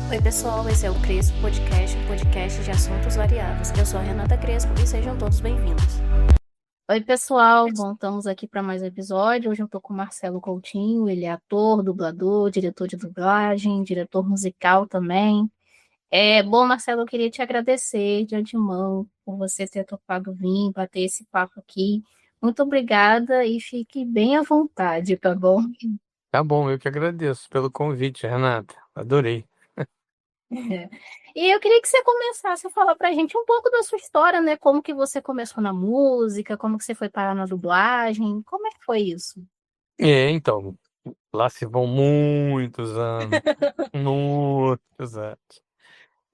Oi, pessoal, esse é o Crespo Podcast, um podcast de assuntos variados. Eu sou a Renata Crespo e sejam todos bem-vindos. Oi, pessoal, bom, estamos aqui para mais um episódio. Hoje eu tô com o Marcelo Coutinho, ele é ator, dublador, diretor de dublagem, diretor musical também. Bom, Marcelo, eu queria te agradecer de antemão por você ter topado vir, bater esse papo aqui. Muito obrigada e fique bem à vontade, tá bom? Tá bom, eu que agradeço pelo convite, Renata. Adorei. É. E eu queria que você começasse a falar pra gente um pouco da sua história, né? Como que você começou na música, como que você foi parar na dublagem, como é que foi isso? Então, lá se vão muitos anos, muitos anos.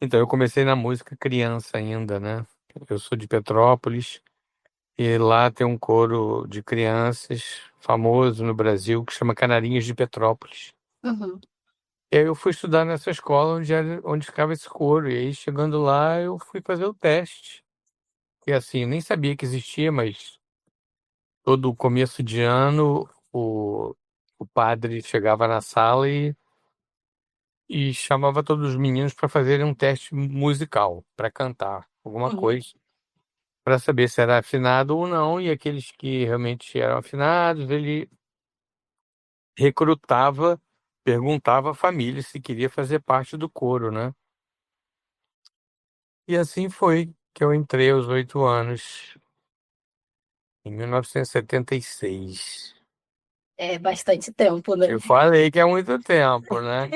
Então, eu comecei na música criança ainda, né? Eu sou de Petrópolis e lá tem um coro de crianças famoso no Brasil que chama Canarinhos de Petrópolis. Uhum, E aí eu fui estudar nessa escola onde ficava esse coro. E aí, chegando lá, eu fui fazer o teste. E assim, eu nem sabia que existia, mas todo começo de ano, o padre chegava na sala e chamava todos os meninos para fazerem um teste musical, para cantar alguma uhum, coisa, para saber se era afinado ou não. E aqueles que realmente eram afinados, ele recrutava, perguntava à família se queria fazer parte do coro, né? E assim foi que eu entrei aos 8 anos, em 1976. É bastante tempo, né? Eu falei que é muito tempo, né?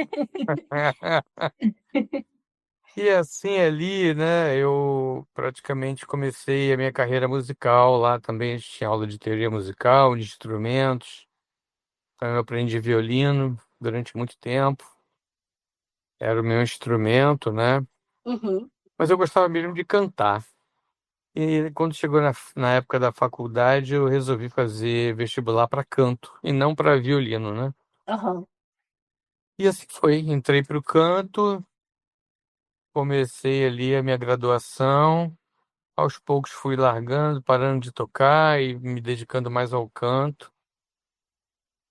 E assim ali, né, eu praticamente comecei a minha carreira musical lá também. A gente tinha aula de teoria musical, de instrumentos. Então eu aprendi violino durante muito tempo. Era o meu instrumento, né? Uhum, Mas eu gostava mesmo de cantar. E quando chegou na época da faculdade, eu resolvi fazer vestibular para canto e não para violino, né? aham, E assim foi. Entrei para o canto, comecei ali a minha graduação. Aos poucos fui largando, parando de tocar e me dedicando mais ao canto.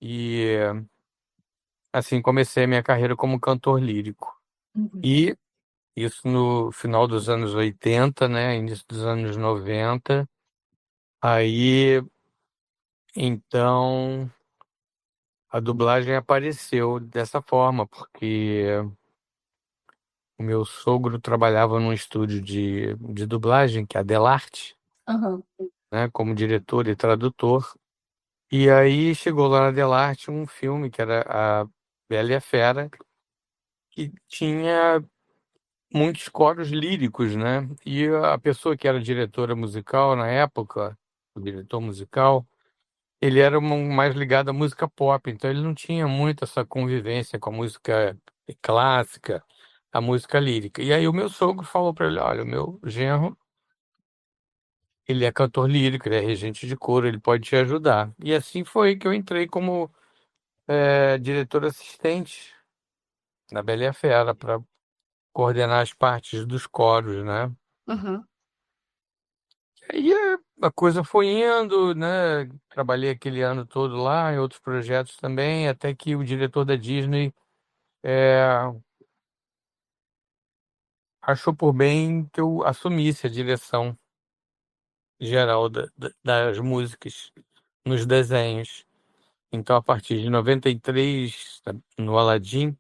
E assim comecei a minha carreira como cantor lírico. uhum, E isso no final dos anos 80, né, início dos anos 90. Aí então a dublagem apareceu dessa forma, porque o meu sogro trabalhava num estúdio de dublagem, que é a Delarte, aham, né, como diretor e tradutor. E aí chegou lá na Delarte um filme que era a Bela e a Fera, que tinha muitos coros líricos, né? E a pessoa que era diretora musical na época, o diretor musical, ele era mais ligado à música pop, então ele não tinha muito essa convivência com a música clássica, a música lírica. E aí o meu sogro falou para ele: olha, o meu genro, ele é cantor lírico, ele é regente de coro, ele pode te ajudar. E assim foi que eu entrei como diretor assistente na Bela e a Fera, para coordenar as partes dos coros, né? uhum, E a coisa foi indo, né? Trabalhei aquele ano todo lá, em outros projetos também, até que o diretor da Disney é, achou por bem que eu assumisse a direção geral das músicas nos desenhos. Então, a partir de 93, no Aladdin,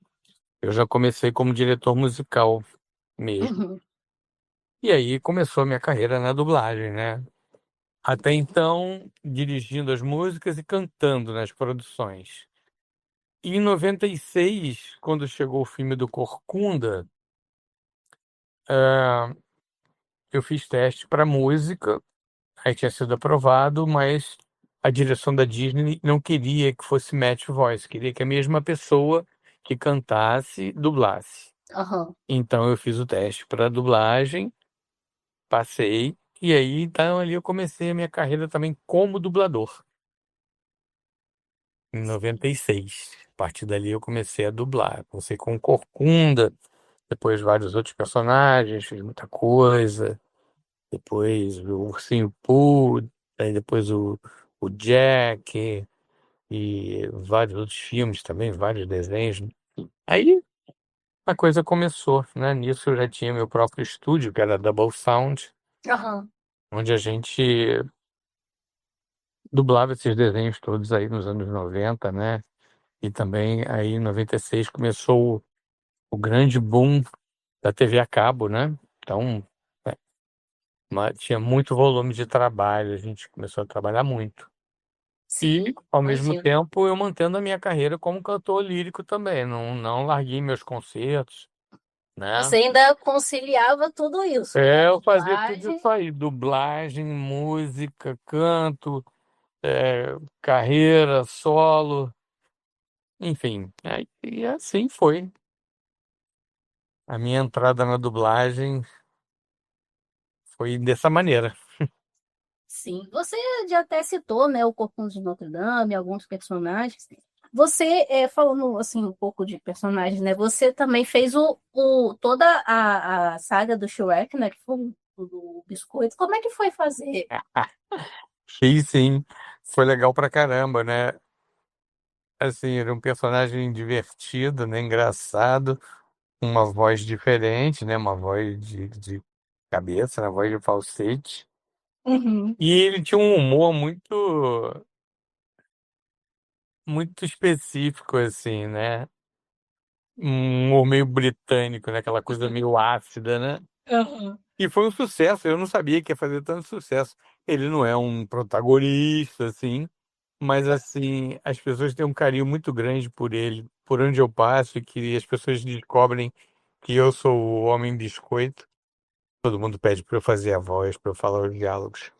eu já comecei como diretor musical mesmo. uhum, E aí começou a minha carreira na dublagem, né? Até então, dirigindo as músicas e cantando nas produções. E em 96, quando chegou o filme do Corcunda, eh, eu fiz teste para música, aí tinha sido aprovado, mas a direção da Disney não queria que fosse match voice, queria que a mesma pessoa que cantasse dublasse. aham, Então eu fiz o teste para dublagem, passei, e aí então ali eu comecei a minha carreira também como dublador. Em 96. A partir dali eu comecei a dublar. Comecei com Corcunda, depois vários outros personagens, fiz muita coisa. Depois o Ursinho Pooh, aí depois o Jack e vários outros filmes também, vários desenhos. Aí a coisa começou, né? Nisso eu já tinha meu próprio estúdio, que era Double Sound, Aham. onde a gente dublava esses desenhos todos aí nos anos 90, né? E também aí em 96 começou o grande boom da TV a cabo, né? Então, é, tinha muito volume de trabalho, a gente começou a trabalhar muito. Sim, E, ao mesmo imagino. tempo, eu mantendo a minha carreira como cantor lírico também, não larguei meus concertos, né? Você ainda conciliava tudo isso, né? Eu fazia tudo Dublagem. isso aí, dublagem, música, canto, carreira, solo, enfim. E assim foi. A minha entrada na dublagem foi dessa maneira. Sim, você já até citou, né, o Corcunda de Notre Dame, alguns personagens. Você, falando assim um pouco de personagens, né? Você também fez toda a saga do Shrek, né? Que foi o do biscoito. Como é que foi fazer? E sim, foi legal pra caramba, né? Assim, era um personagem divertido, né? Engraçado, uma voz diferente, né? Uma voz de cabeça, uma voz de falsete. Uhum, E ele tinha um humor muito específico, assim, né? Um humor meio britânico, né? Aquela coisa meio ácida, né? uhum. E foi um sucesso, eu não sabia que ia fazer tanto sucesso. Ele não é um protagonista, assim, mas, assim, as pessoas têm um carinho muito grande por ele, por onde eu passo, e que as pessoas descobrem que eu sou o Homem Biscoito. Todo mundo pede pra eu fazer a voz, pra eu falar os diálogos.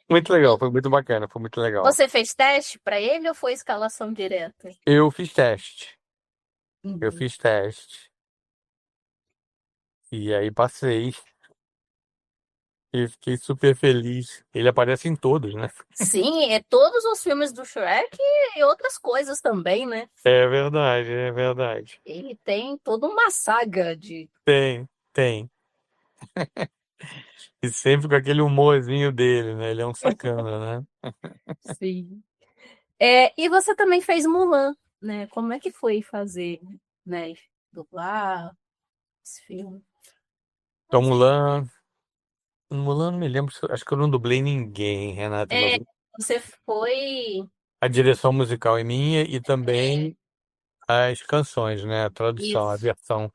Muito legal, foi muito bacana, foi muito legal. Você fez teste para ele ou foi escalação direta? Eu fiz teste, eu Uhum. fiz teste, e aí passei, e fiquei super feliz. Ele aparece em todos, né? Sim, é todos os filmes do Shrek e outras coisas também, né? É verdade, é verdade. Ele tem toda uma saga de. Tem, tem. E sempre com aquele humorzinho dele, né? Ele é um sacana, né? Sim. E você também fez Mulan, né? Como é que foi fazer, né? Dublar esse filme? Então, Mulan, não me lembro, acho que eu não dublei ninguém, Renata, mas É, você foi. a direção musical é minha e também as canções, né? A tradução, Isso.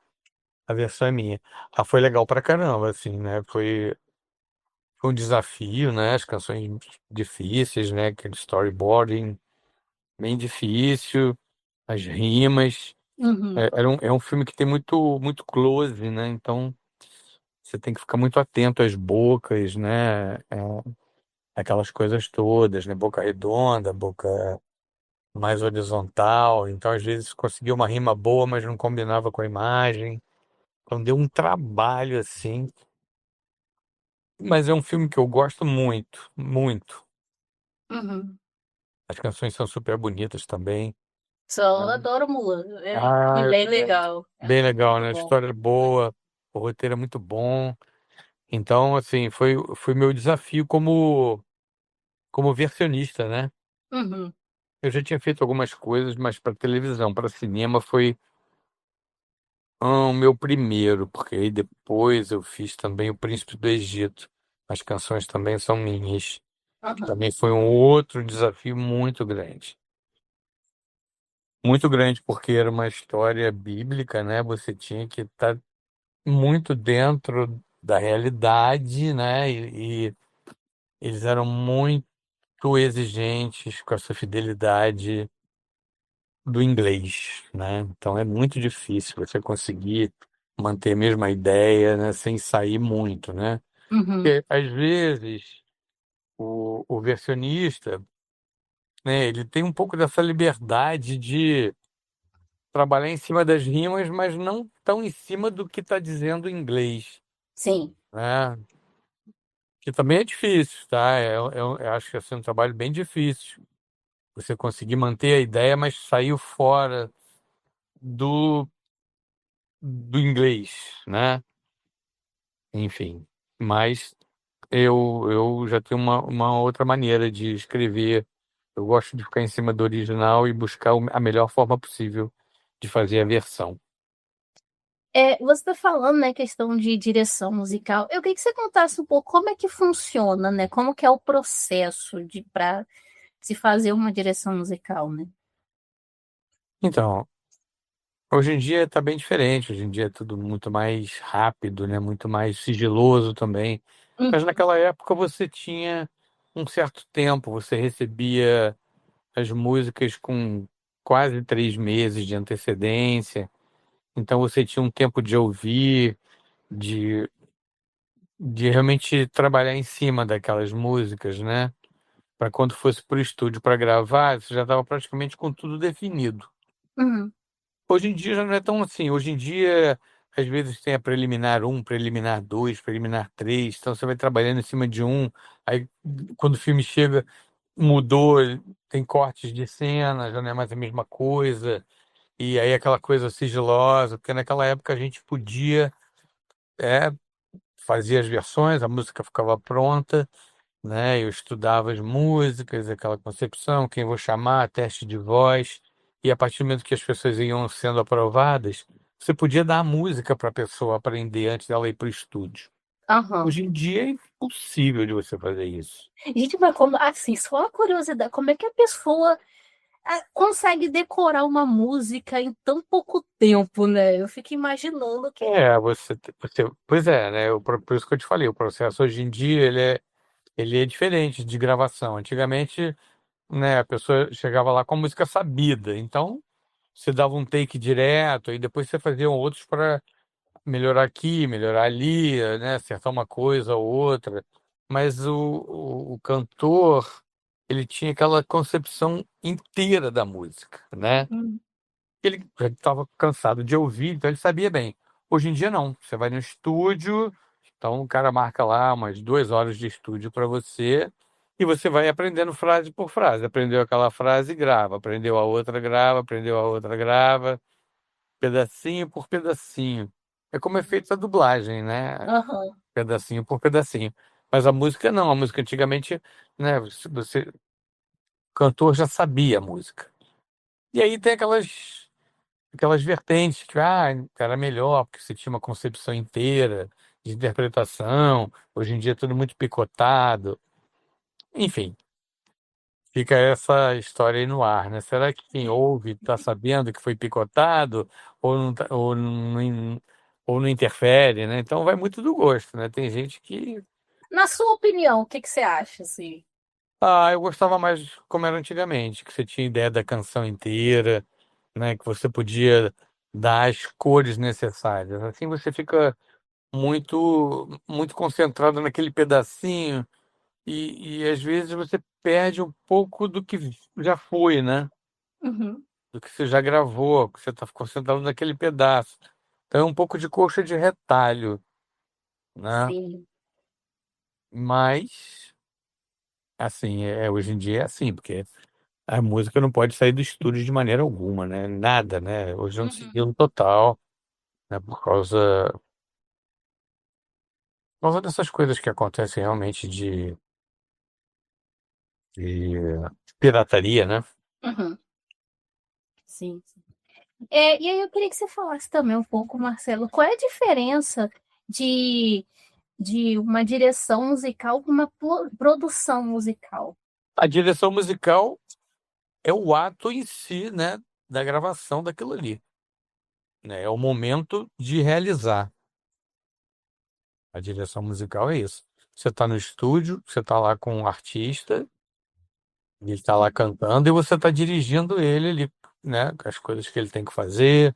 a versão é minha. Ah, foi legal pra caramba, assim, né? Foi um desafio, né? As canções difíceis, né? Aquele storyboarding bem difícil, as rimas. Uhum, É um filme que tem muito close, né? Então você tem que ficar muito atento às bocas, né? Aquelas coisas todas, né? Boca redonda, boca mais horizontal. Então, às vezes, conseguia uma rima boa, mas não combinava com a imagem. Então, deu um trabalho assim. Mas é um filme que eu gosto muito, muito. uhum. As canções são super bonitas também. Só adoro Mulan. É Ah, bem legal. É bem legal, muito né? A bom. história é boa, o roteiro é muito bom. Então, assim, foi meu desafio como versionista, né? Uhum, Eu já tinha feito algumas coisas, mas para televisão, para cinema foi o meu primeiro, porque aí depois eu fiz também O Príncipe do Egito. As canções também são minhas. uhum. Também foi um outro desafio muito grande. Muito grande porque era uma história bíblica, né? Você tinha que estar muito dentro da realidade, né? E eles eram muito exigentes com essa fidelidade do inglês, né? Então é muito difícil você conseguir manter a mesma ideia, né? Sem sair muito, né? Uhum. Porque às vezes o versionista, né? Ele tem um pouco dessa liberdade de trabalhar em cima das rimas, mas não tão em cima do que está dizendo em inglês, Sim. né? Que também é difícil, tá? Eu acho que é um trabalho bem difícil. Você conseguir manter a ideia, mas sair fora do, do inglês, né? Enfim. Mas eu já tenho uma outra maneira de escrever. Eu gosto de ficar em cima do original e buscar a melhor forma possível de fazer a versão. Você está falando, né, questão de direção musical. Eu queria que você contasse um pouco como é que funciona, né? Como que é o processo de para se fazer uma direção musical, né? Então, hoje em dia está bem diferente, hoje em dia é tudo muito mais rápido, né? Muito mais sigiloso também. Mas Uhum. naquela época você tinha um certo tempo, você recebia as músicas com quase 3 meses de antecedência, então você tinha um tempo de ouvir, de, de realmente trabalhar em cima daquelas músicas, né? Para quando fosse para o estúdio para gravar, você já estava praticamente com tudo definido. Uhum. Hoje em dia já não é tão assim. Hoje em dia, às vezes tem a preliminar um, preliminar 2, preliminar 3. Então você vai trabalhando em cima de um. Aí quando o filme chega, mudou, tem cortes de cena, já não é mais a mesma coisa. E aí aquela coisa sigilosa, porque naquela época a gente podia, é, fazer as versões, a música ficava pronta, né? Eu estudava as músicas, aquela concepção, quem vou chamar, teste de voz, e a partir do momento que as pessoas iam sendo aprovadas, você podia dar a música para a pessoa aprender antes dela ir para o estúdio. Aham. Hoje em dia é impossível de você fazer isso. Gente, mas como, assim, só uma curiosidade, como é que a pessoa consegue decorar uma música em tão pouco tempo, né? Eu fico imaginando que. Pois é, né? Por isso que eu te falei, o processo hoje em dia ele é diferente de gravação. Antigamente, né, a pessoa chegava lá com a música sabida, então você dava um take direto e depois você fazia outros para melhorar aqui, melhorar ali, né? Acertar uma coisa ou outra. Mas o cantor, ele tinha aquela concepção inteira da música, né? Hum. Ele já estava cansado de ouvir, então ele sabia bem. Hoje em dia, não. Você vai no estúdio, então o cara marca lá umas 2 horas de estúdio para você e você vai aprendendo frase por frase. Aprendeu aquela frase, grava. Aprendeu a outra, grava. Aprendeu a outra, grava pedacinho por pedacinho. É como é feita a dublagem, né? Aham. Pedacinho por pedacinho. Mas a música não, a música antigamente, né? O cantor já sabia a música. E aí tem aquelas vertentes que, era melhor, porque você tinha uma concepção inteira de interpretação. Hoje em dia é tudo muito picotado. Enfim, fica essa história aí no ar, né? Será que quem ouve está sabendo que foi picotado ou não, ou não interfere, né? Então vai muito do gosto, né? Tem gente que. Na sua opinião, o que que você acha, assim? Eu gostava mais como era antigamente, que você tinha ideia da canção inteira, né? Que você podia dar as cores necessárias. Assim você fica muito concentrado naquele pedacinho e às vezes você perde um pouco do que já foi, né? Uhum. Do que você já gravou, que você está concentrado naquele pedaço. Então é um pouco de coxa de retalho, né? Sim. Mas, assim, hoje em dia é assim, porque a música não pode sair do estúdio de maneira alguma, né? Nada, né? Hoje é um Uhum. sigilo total, né? Por causa dessas coisas que acontecem realmente de pirataria, né? Uhum. Sim. E aí eu queria que você falasse também um pouco, Marcelo, qual é a diferença de, de uma direção musical para uma produção musical? A direção musical é o ato em si, né, da gravação daquilo ali, né? É o momento de realizar. A direção musical é isso. Você está no estúdio, você está lá com um artista, ele está lá cantando e você está dirigindo ele ali, né? As coisas que ele tem que fazer,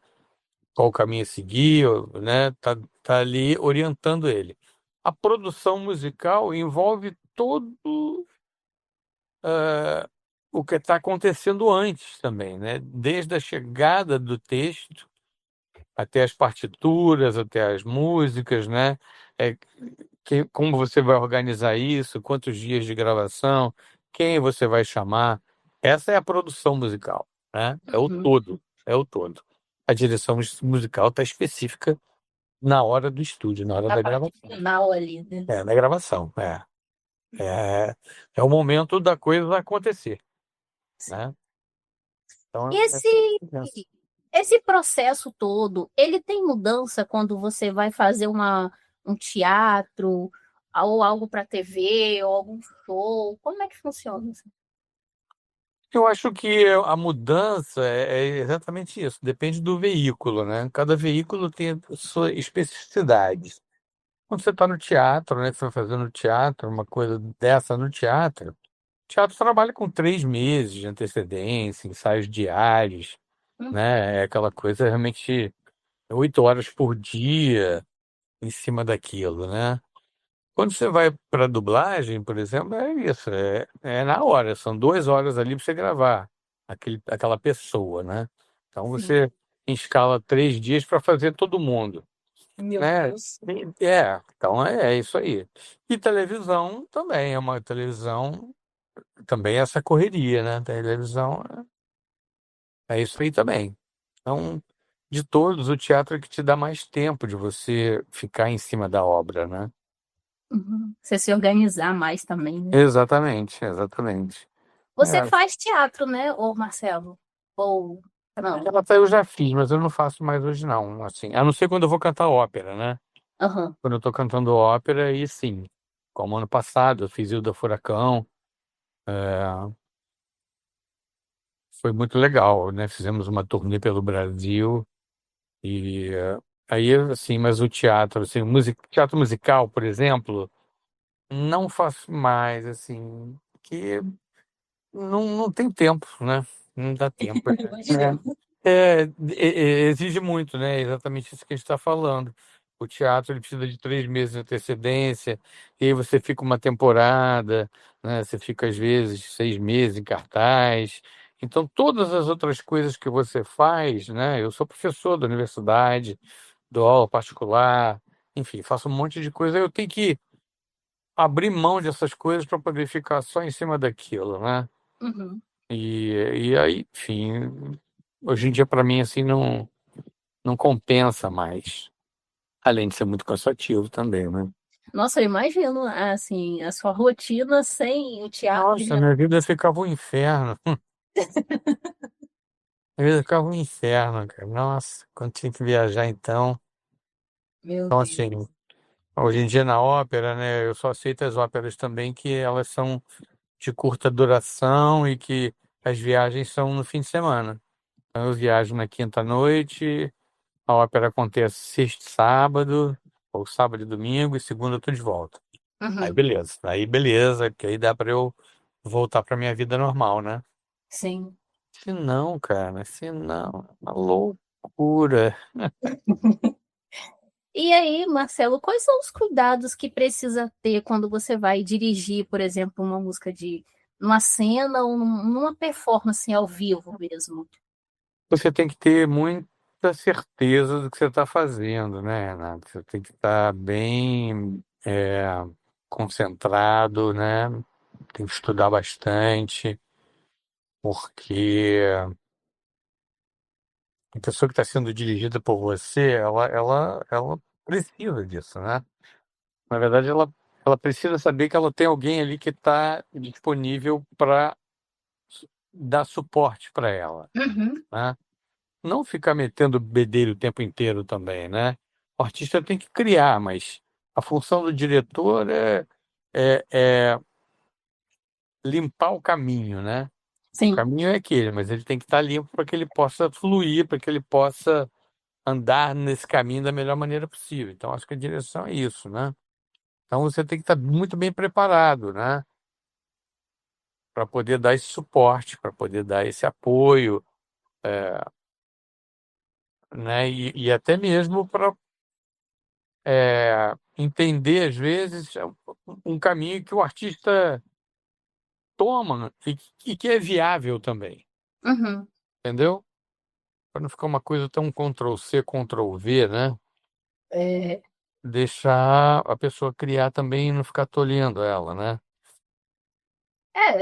qual o caminho a seguir, né? Tá ali orientando ele. A produção musical envolve todo o que está acontecendo antes também, né? Desde a chegada do texto até as partituras, até as músicas, né? É, como você vai organizar isso, quantos dias de gravação, quem você vai chamar. Essa é a produção musical, né? É o Uhum. todo, é o todo. A direção musical está específica na hora do estúdio, na hora Na da parte gravação. final ali, né? Na gravação, é. É, é o momento da coisa acontecer, Sim. né? Então, E esse, essa é a diferença. esse processo todo, ele tem mudança quando você vai fazer um teatro, ou algo para TV, ou algum show? Como é que funciona isso? Eu acho que a mudança é exatamente isso, depende do veículo, né? Cada veículo tem a sua especificidade. Quando você está no teatro, né? Você vai fazendo teatro, uma coisa dessa no teatro, o teatro trabalha com 3 meses de antecedência, ensaios diários, Hum, né? É aquela coisa realmente 8 horas por dia em cima daquilo, né? Quando você vai para dublagem, por exemplo, é isso, é na hora, são 2 horas ali para você gravar aquela pessoa, né? Então sim. você escala 3 dias para fazer todo mundo, Meu né? Deus. Então é isso aí. E televisão também, é uma televisão, também é essa correria, né? Televisão é isso aí também. Então, de todos, o teatro é que te dá mais tempo de você ficar em cima da obra, né? Uhum. Você se organizar mais também, né? Exatamente, exatamente. Você É, faz teatro, né, ô Marcelo? Ou não? ela eu já fiz, mas eu não faço mais hoje não, assim, a não ser quando eu vou cantar ópera, né? Aham. Quando eu tô cantando ópera, aí sim. Como ano passado, eu fiz Ilda Furacão, foi muito legal, né? Fizemos uma turnê pelo Brasil e aí, assim, mas o teatro, assim, teatro musical, por exemplo, não faço mais, assim, que não tem tempo, né? Não dá tempo. Imagina. Exige muito, né? Exatamente isso que a gente está falando. O teatro ele precisa de 3 meses de antecedência, e aí você fica uma temporada, né? Você fica às vezes 6 meses em cartaz. Então, todas as outras coisas que você faz, né? Eu sou professor da universidade, dou aula particular, enfim, faço um monte de coisa. Eu tenho que abrir mão dessas coisas para poder ficar só em cima daquilo, né? Uhum. E aí, enfim, hoje em dia para mim assim não compensa mais. Além de ser muito cansativo também, né? Nossa, eu imagino, assim, a sua rotina sem o teatro Nossa, já. minha vida ficava um inferno. Minha vida ficava um inferno, cara. Nossa, quando tinha que viajar então. Meu Então, Deus. assim, hoje em dia na ópera, né, eu só aceito as óperas também que elas são de curta duração e que as viagens são no fim de semana. Então, eu viajo na quinta-noite. A ópera acontece sexta e sábado, ou sábado e domingo, e segunda eu tô de volta. Aí Uhum. beleza. Aí beleza, que aí dá pra eu voltar pra minha vida normal, né? Sim. Se não, cara, se não, é uma loucura. E aí, Marcelo, quais são os cuidados que precisa ter quando você vai dirigir, por exemplo, uma música de numa cena ou numa performance ao vivo mesmo? Você tem que ter muita certeza do que você está fazendo, né, Renato? Você tem que estar bem concentrado, né? Tem que estudar bastante, porque a pessoa que está sendo dirigida por você, ela precisa disso, né? Na verdade, ela precisa saber que ela tem alguém ali que está disponível para dar suporte para ela, Uhum. né? Não ficar metendo bedelho o tempo inteiro também, né? O artista tem que criar, mas a função do diretor é limpar o caminho, né? O Sim. caminho é aquele, mas ele tem que estar limpo para que ele possa fluir, para que ele possa andar nesse caminho da melhor maneira possível. Então, acho que a direção é isso, né? Então, você tem que estar muito bem preparado, né? Para poder dar esse suporte, para poder dar esse apoio, né? E até mesmo para entender, às vezes, um caminho que o artista toma e que é viável também, Uhum. entendeu? Para não ficar uma coisa tão Ctrl+C, Ctrl+V, né? É, Deixar a pessoa criar também e não ficar tolhendo ela, né?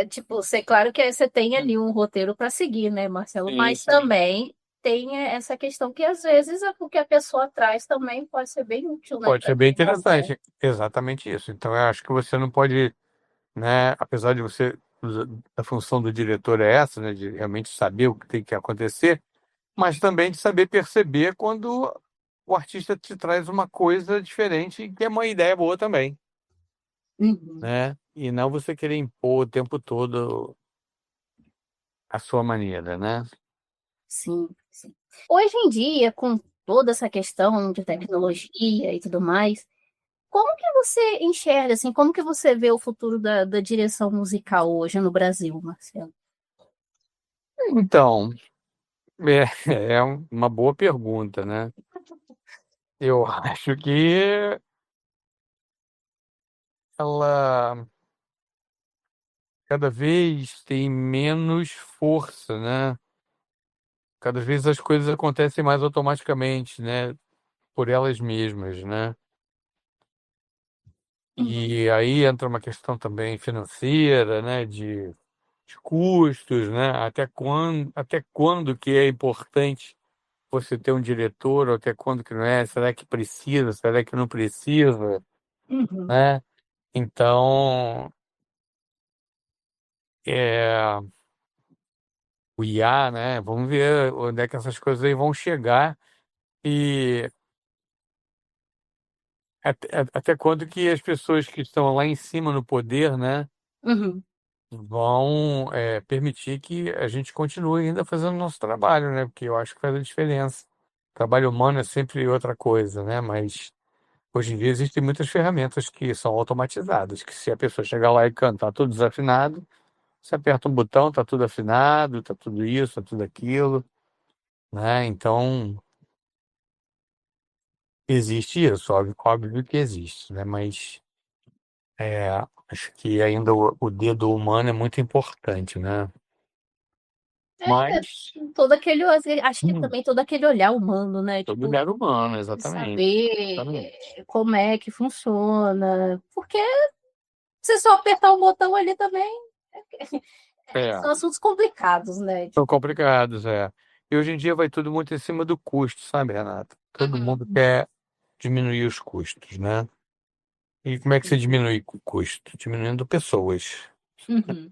tipo, você, claro que você tem ali um roteiro para seguir, né, Marcelo? Sim, Mas sim. também tem essa questão que às vezes o que a pessoa traz também pode ser bem útil, né, Pode para ser bem divulgação. interessante. Exatamente isso. Então, eu acho que você não pode, né? Apesar de você, a função do diretor é essa, né? De realmente saber o que tem que acontecer, mas também de saber perceber quando o artista te traz uma coisa diferente e que é uma ideia boa também, Uhum. né? E não você querer impor o tempo todo a sua maneira, né? Sim, sim. Hoje em dia, com toda essa questão de tecnologia e tudo mais, como que você enxerga, assim, como que você vê o futuro da direção musical hoje no Brasil, Marcelo? Então, é uma boa pergunta, né? Eu acho que ela cada vez tem menos força, né? Cada vez as coisas acontecem mais automaticamente, né? Por elas mesmas, né? Uhum, E aí entra uma questão também financeira, né? De custos, né? Até quando que é importante você ter um diretor, ou até quando que não é? Será que precisa? Será que não precisa? uhum. Né? Então, é, o IA, né? Vamos ver onde é que essas coisas aí vão chegar e até quando que as pessoas que estão lá em cima no poder, né? Uhum. Vão permitir que a gente continue ainda fazendo o nosso trabalho, né? Porque eu acho que faz a diferença. Trabalho humano é sempre outra coisa, né? Mas hoje em dia existem muitas ferramentas que são automatizadas, que se a pessoa chegar lá e cantar tudo desafinado, você aperta um botão, tá tudo afinado, tá tudo isso, tá tudo aquilo, né? Então, existe isso, óbvio que existe, né? Mas acho que ainda o dedo humano é muito importante, né? É, Mas todo aquele, acho que hum, também todo aquele olhar humano, né? todo Tipo, olhar humano, exatamente. saber Exatamente. como é que funciona, porque você só apertar o botão ali também É, são assuntos complicados, né? são Tipo, complicados, é. E hoje em dia vai tudo muito em cima do custo, sabe, Renata? Todo uhum, mundo quer diminuir os custos, né? E como é que você diminui o custo? Diminuindo pessoas. uhum.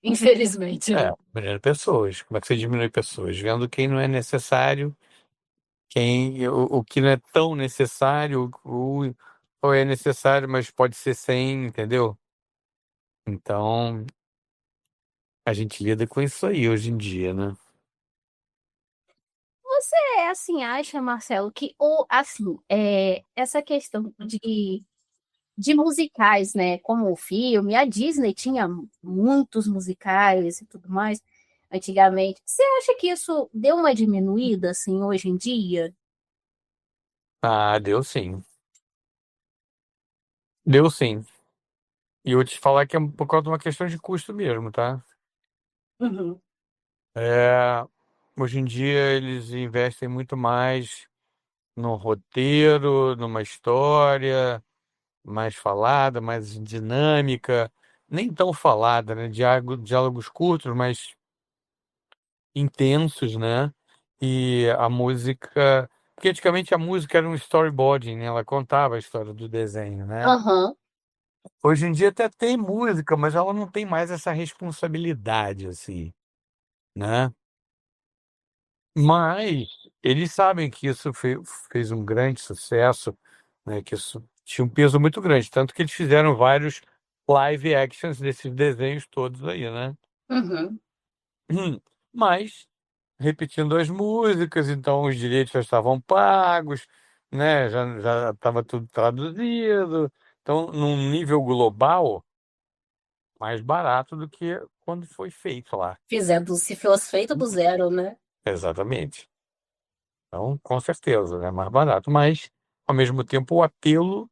Infelizmente, É, né? diminuindo pessoas. Como é que você diminui pessoas? Vendo quem não é necessário, o que não é tão necessário, ou é necessário, mas pode ser sem, entendeu? Então, a gente lida com isso aí hoje em dia, né? Você, assim, acha, Marcelo, que, ou, assim, essa questão de musicais, né? Como o filme, a Disney tinha muitos musicais e tudo mais antigamente. Você acha que isso deu uma diminuída, assim, hoje em dia? Ah, deu sim. Deu sim. E eu vou te falar que é por causa de uma questão de custo mesmo, tá? Uhum, É, hoje em dia eles investem muito mais no roteiro, numa história mais falada, mais dinâmica, nem tão falada, né? Diálogos curtos, mas intensos, né? E a música. Porque antigamente a música era um storyboarding, né? Ela contava a história do desenho, né? aham, Hoje em dia até tem música, mas ela não tem mais essa responsabilidade, assim, né? Mas eles sabem que isso fez um grande sucesso, né? Que isso tinha um peso muito grande, tanto que eles fizeram vários live actions desses desenhos todos aí, né? uhum. Mas repetindo as músicas, então os direitos já estavam pagos, né? Já estava tudo traduzido, então num nível global mais barato do que quando foi feito lá. Fizendo, se fosse feito do zero, né? Exatamente. Então, com certeza, é mais barato, mas ao mesmo tempo o apelo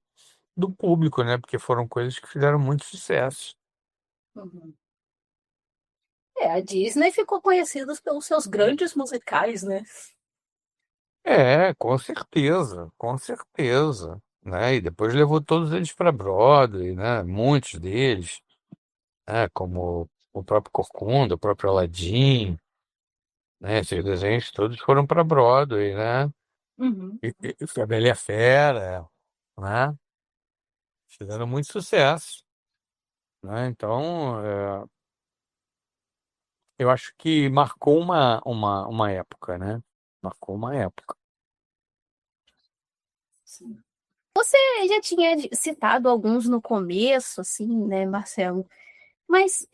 do público, né? Porque foram coisas que fizeram muito sucesso. Uhum. A Disney ficou conhecida pelos seus grandes musicais, né? É, com certeza, com certeza, né? E depois levou todos eles para Broadway, né? Muitos deles, né? Como o próprio Corcunda, o próprio Aladdin, né? Esses desenhos todos foram para Broadway, né? Uhum. E a Bela e a Fera, né? Fizeram muito sucesso, né? Então, eu acho que marcou uma época, né? Marcou uma época. Sim. Você já tinha citado alguns no começo, assim, né, Marcelo? Mas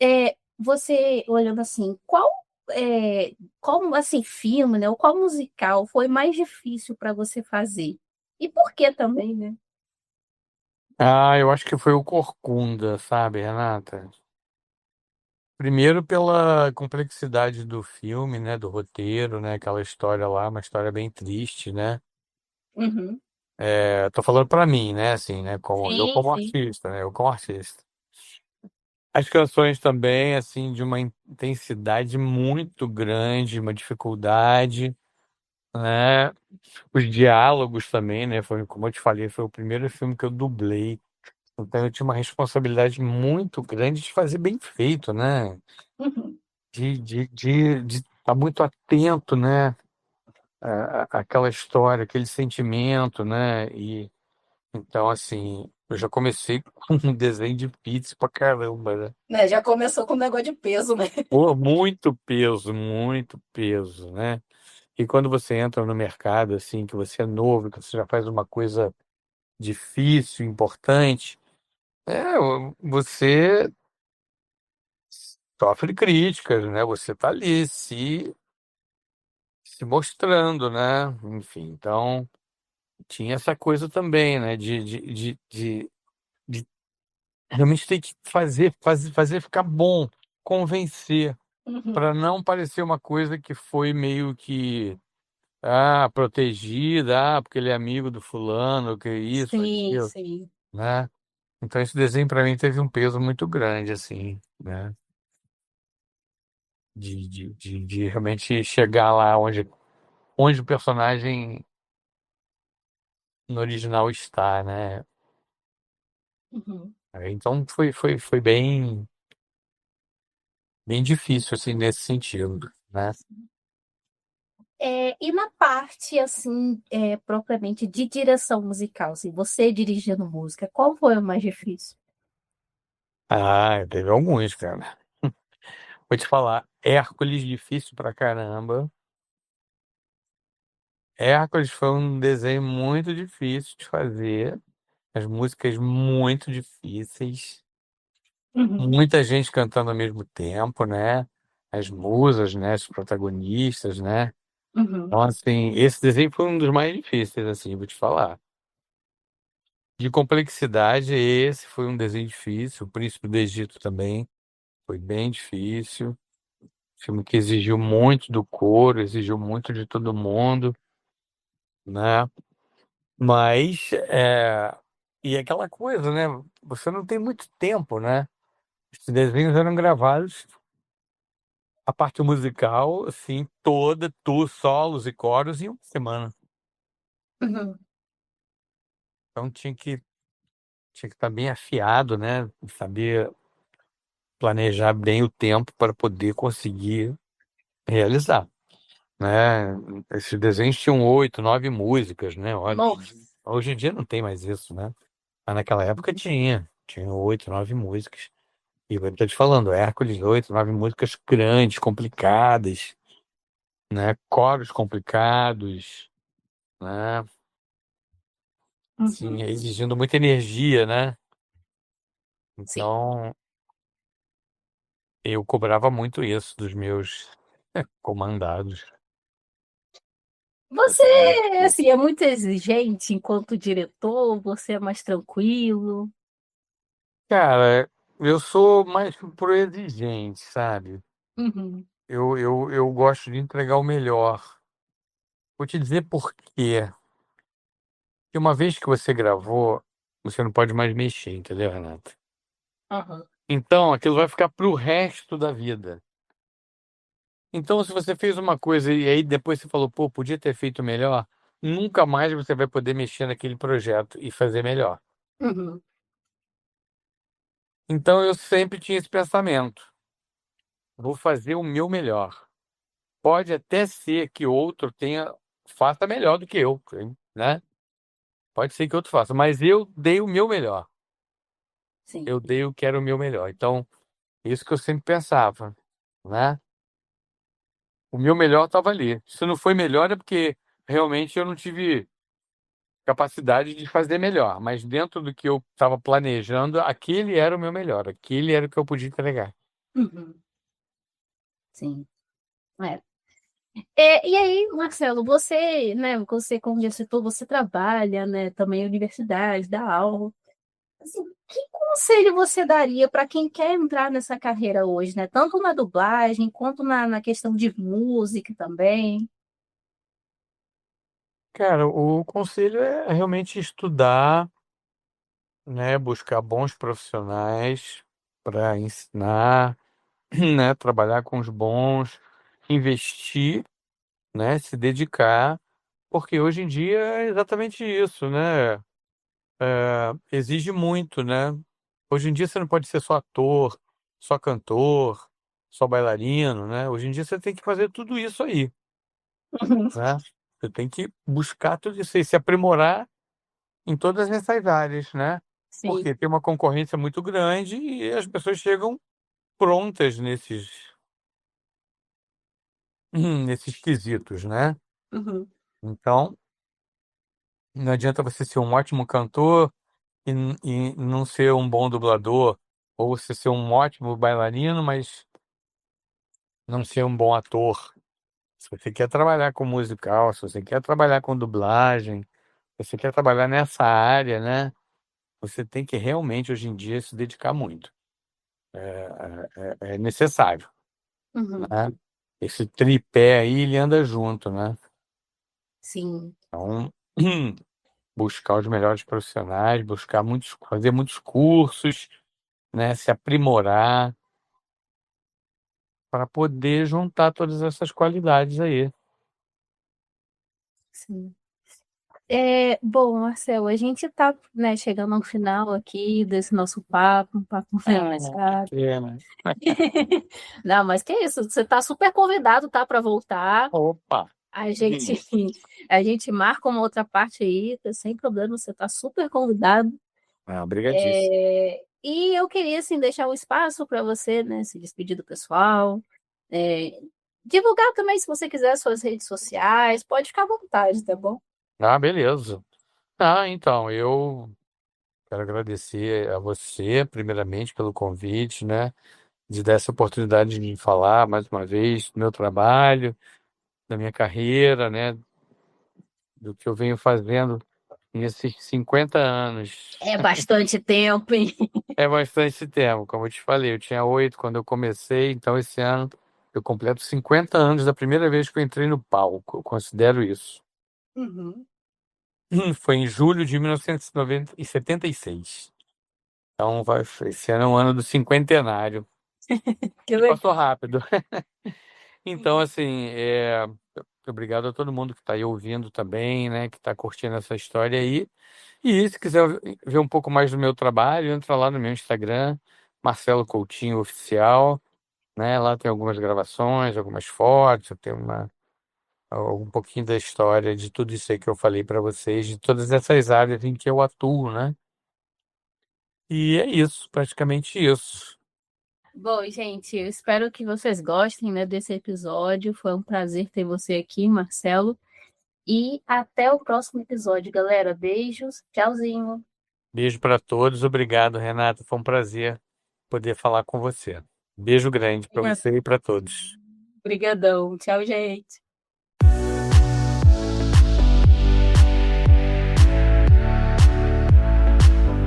você olhando assim, qual assim filme, né, ou qual musical foi mais difícil para você fazer? E por que também, né? Ah, eu acho que foi o Corcunda, sabe, Renata? Primeiro pela complexidade do filme, né, do roteiro, né, aquela história lá, uma história bem triste, né? Uhum. Tô falando pra mim, né, assim, né, Sim, como sim. artista, né, eu como artista. As canções também, assim, de uma intensidade muito grande, uma dificuldade, né? Os diálogos também, né? Foi, como eu te falei, foi o primeiro filme que eu dublei. Então eu tinha uma responsabilidade muito grande de fazer bem feito, né? Uhum. De estar muito atento, né? Àquela história, aquele sentimento, né? E então, assim, eu já comecei com um desenho de pizza pra caramba, né? Né, já começou com um negócio de peso, né? Pô, muito peso, né? E quando você entra no mercado, assim, que você é novo, que você já faz uma coisa difícil, importante, você sofre críticas, né? Você tá ali se mostrando, né? Enfim, então tinha essa coisa também, né? De realmente ter que fazer ficar bom, convencer, Uhum. para não parecer uma coisa que foi meio que protegida, porque ele é amigo do fulano, que isso, Sim, aquilo, sim. né? Então esse desenho para mim teve um peso muito grande, assim, né? De realmente chegar lá onde o personagem no original está, né? Uhum. Então foi bem difícil, assim, nesse sentido, né? E na parte, assim, propriamente de direção musical, assim, você dirigindo música, qual foi o mais difícil? Ah, teve alguns, cara. Vou te falar, Hércules difícil pra caramba. Hércules foi um desenho muito difícil de fazer. As músicas muito difíceis. Uhum. Muita gente cantando ao mesmo tempo, né? As musas, né? Os protagonistas, né? Uhum. Então, assim, esse desenho foi um dos mais difíceis, assim, vou te falar. De complexidade, esse foi um desenho difícil. O Príncipe do Egito também foi bem difícil. Filme que exigiu muito do coro, exigiu muito de todo mundo, né? Mas, e aquela coisa, né? Você não tem muito tempo, né? Esses desenhos eram gravados, a parte musical, assim, toda, solos e coros em uma semana. Uhum. Então tinha que estar bem afiado, né? Saber planejar bem o tempo para poder conseguir realizar, né? Esses desenhos tinham 8, 9 músicas, né? Olha, Nossa. hoje em dia não tem mais isso, né? Mas naquela época tinha 8, 9 músicas. E eu tô te falando, Hércules, 8, 9 músicas grandes, complicadas, né? Coros complicados, né? Sim, Uhum. exigindo muita energia, né? Sim. Então, eu cobrava muito isso dos meus comandados. Você, assim, é muito exigente enquanto diretor, você é mais tranquilo? Cara, eu sou mais pro exigente, sabe? Uhum. Eu gosto de entregar o melhor. Vou te dizer por quê. Porque uma vez que você gravou, você não pode mais mexer, entendeu, Renata? Aham. Então, aquilo vai ficar pro resto da vida. Então, se você fez uma coisa e aí depois você falou, pô, podia ter feito melhor, nunca mais você vai poder mexer naquele projeto e fazer melhor. Uhum. Então, eu sempre tinha esse pensamento: vou fazer o meu melhor. Pode até ser que outro faça melhor do que eu, né? Pode ser que outro faça, mas eu dei o meu melhor. Sim. Eu dei o que era o meu melhor. Então, isso que eu sempre pensava, né? O meu melhor estava ali. Se não foi melhor é porque realmente eu não tive capacidade de fazer melhor, mas dentro do que eu estava planejando, aquele era o meu melhor, aquele era o que eu podia entregar. Uhum. Sim. É. E aí, Marcelo, você, né, você, como já citou, você trabalha, né, também em universidade, dá aula. Assim, que conselho você daria para quem quer entrar nessa carreira hoje, né? Tanto na dublagem quanto na questão de música também. Cara, o conselho é realmente estudar, né, buscar bons profissionais para ensinar, né, trabalhar com os bons, investir, né, se dedicar, porque hoje em dia é exatamente isso, né? Exige muito, né? Hoje em dia você não pode ser só ator, só cantor, só bailarino, né? Hoje em dia você tem que fazer tudo isso aí, né? Você tem que buscar tudo isso aí, se aprimorar em todas essas áreas, né? Sim. Porque tem uma concorrência muito grande e as pessoas chegam prontas nesses quesitos, né? Uhum. Então, não adianta você ser um ótimo cantor e não ser um bom dublador, ou você ser um ótimo bailarino, mas não ser um bom ator. Se você quer trabalhar com musical, se você quer trabalhar com dublagem, se você quer trabalhar nessa área, né? Você tem que realmente, hoje em dia, se dedicar muito. É necessário, Uhum. né? Esse tripé aí, ele anda junto, né? Sim. Então, buscar os melhores profissionais, fazer muitos cursos, né? Se aprimorar para poder juntar todas essas qualidades aí. Sim. Bom, Marcelo, a gente está, né, chegando ao final aqui desse nosso papo, um papo mais Que rápido. pena. Não, mas que isso, você está super convidado, tá, para voltar. Opa! A gente, a gente marca uma outra parte aí, tá, sem problema, você está super convidado. Obrigadíssimo. E eu queria, assim, deixar um espaço para você, né, se despedir do pessoal, é, divulgar também, se você quiser, suas redes sociais, pode ficar à vontade, tá bom? Beleza. Então, eu quero agradecer a você, primeiramente, pelo convite, né? De dar essa oportunidade de me falar mais uma vez do meu trabalho, da minha carreira, né? Do que eu venho fazendo nesses 50 anos. É bastante tempo, hein? É bastante tempo, como eu te falei, eu tinha 8 quando eu comecei, então esse ano eu completo 50 anos da primeira vez que eu entrei no palco, eu considero isso. Uhum. Foi em julho de 1976. Então, esse ano é o ano do cinquentenário. Que E legal. passou rápido. Então, assim, obrigado a todo mundo que está aí ouvindo também, né? Que está curtindo essa história aí. E se quiser ver um pouco mais do meu trabalho, entra lá no meu Instagram, Marcelo Coutinho Oficial, né? Lá tem algumas gravações, algumas fotos, tem um pouquinho da história de tudo isso aí que eu falei para vocês, de todas essas áreas em que eu atuo, né? E é isso, praticamente isso. Bom, gente, eu espero que vocês gostem, né, desse episódio. Foi um prazer ter você aqui, Marcelo. E até o próximo episódio, galera. Beijos, tchauzinho. Beijo para todos, obrigado, Renata. Foi um prazer poder falar com você. Beijo grande para você e para todos. Obrigadão. Tchau, gente.